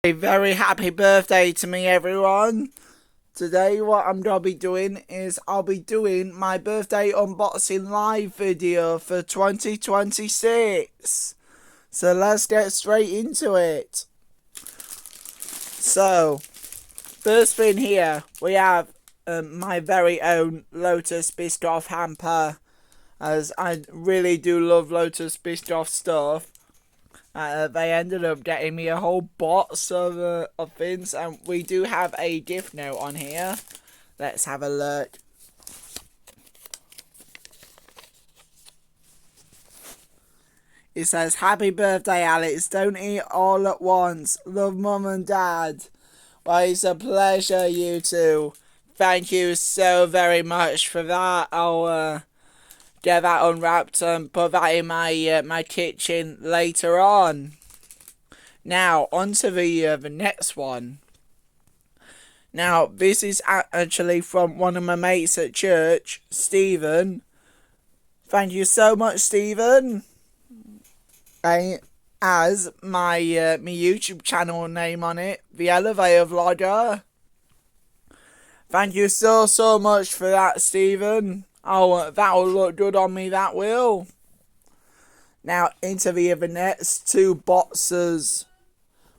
A very happy birthday to me, everyone. Today what I'm going to be doing is I'll be doing my birthday unboxing live video for 2026. So let's get straight into it. So, first thing here, we have my very own Lotus Biscoff hamper, as I really do love Lotus Biscoff stuff. They ended up getting me a whole box of things, and we do have a gift note on here. Let's have a look. It says, "Happy birthday, Alex. Don't eat all at once. Love, Mum and Dad." Well, it's a pleasure, you two. Thank you so very much for that. I'll get that unwrapped and put that in my kitchen later on. Now, on to the next one. Now, this is actually from one of my mates at church, Stephen. Thank you so much, Stephen. As my YouTube channel name on it, The Elevator Vlogger. Thank you so much for that, Stephen. Oh, that'll look good on me, that will. Now, into the next two boxes.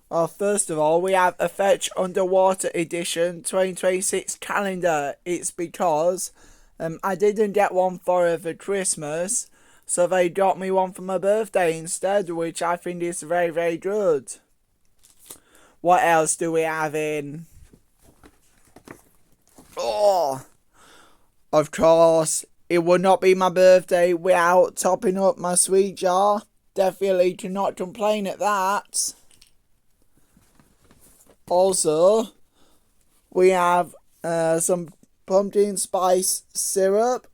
Well, first of all, we have a Fetch Underwater Edition 2026 calendar. It's because I didn't get one for Christmas, so they got me one for my birthday instead, which I think is very, very good. What else do we have in? Oh, of course, it would not be my birthday without topping up my sweet jar. Definitely cannot complain at that. Also, we have some pumpkin spice syrup.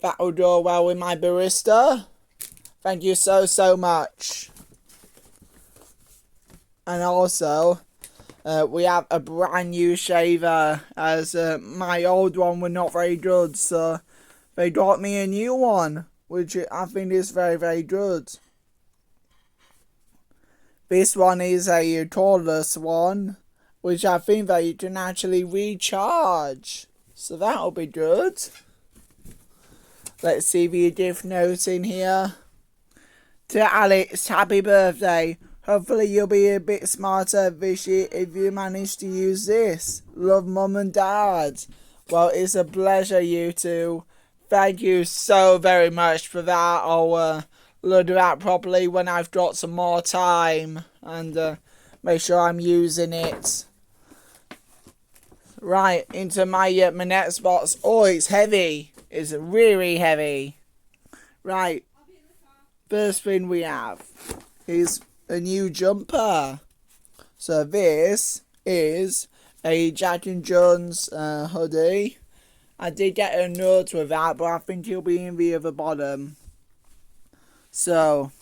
That will go well with my barista. Thank you so much. And also, we have a brand new shaver, as my old one was not very good, so they got me a new one, which I think is very, very good. This one is a cordless one, which I think that you can actually recharge, so that'll be good. Let's see the gift note in here. To Alex, happy birthday. Hopefully you'll be a bit smarter this year if you manage to use this. Love, Mum and Dad. Well, it's a pleasure, you two. Thank you so very much for that. I'll load it out properly when I've got some more time, and make sure I'm using it. Right, into my next box. Oh, it's heavy. It's really heavy. Right, first thing we have is a new jumper. So this is a Jack and Jones hoodie. I did get a note with that, but I think he'll be in the other bottom. So,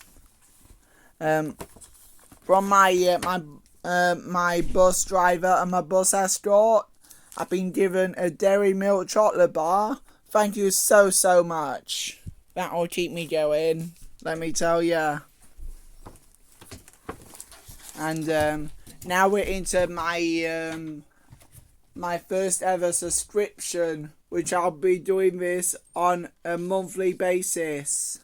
from my my bus driver and my bus escort, I've been given a Dairy Milk chocolate bar. Thank you so much. That will keep me going, let me tell ya. And now we're into my my first ever subscription, which I'll be doing this on a monthly basis.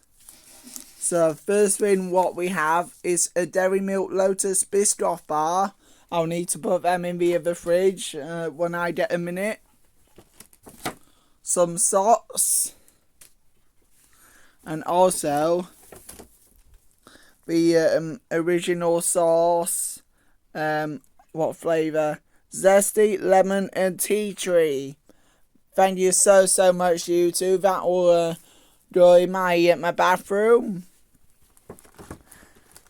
So first thing what we have is a Dairy Milk Lotus Biscoff bar. I'll need to put them in the other fridge when I get a minute. Some socks. And also the original sauce. What flavour? Zesty lemon and tea tree. Thank you so much, you two. That will go in my bathroom.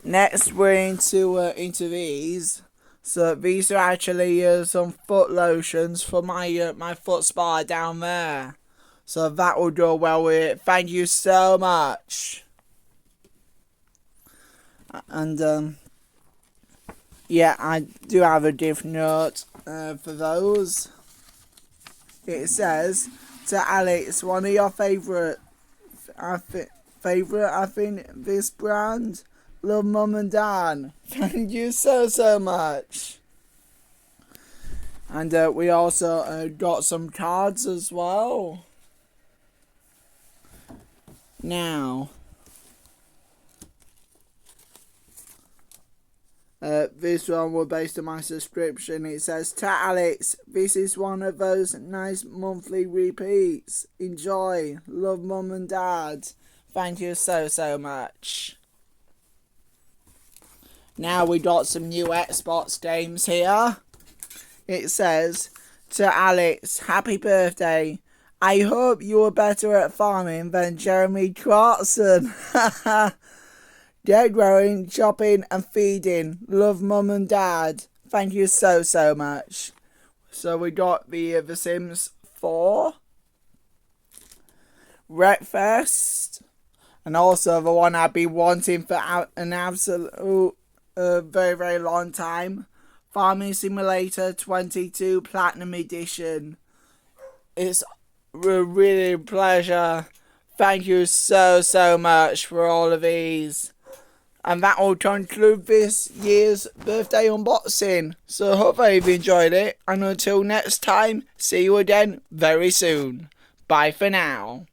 Next, we're into these. So these are actually some foot lotions for my foot spa down there. So that will go well with it. Thank you so much. And yeah, I do have a gift note for those. It says, to Alex, one of your favourite, I think this brand, Love Mum and Dad. Thank you so much. And we also got some cards as well. Now, this one was based on my subscription. It says, to Alex, this is one of those nice monthly repeats. Enjoy. Love Mum and Dad. Thank you so much. Now we got some new Xbox games here. It says, to Alex, happy birthday. I hope you are better at farming than Jeremy Clarkson. Get growing, chopping and feeding. Love Mum and Dad. Thank you so much. So we got the Sims 4. Wreckfest. And also the one I've been wanting for an absolute very long time. Farming Simulator 22 Platinum Edition. It's really a pleasure. Thank you so much for all of these. And that will conclude this year's birthday unboxing. So hope you've enjoyed it. And until next time, see you again very soon. Bye for now.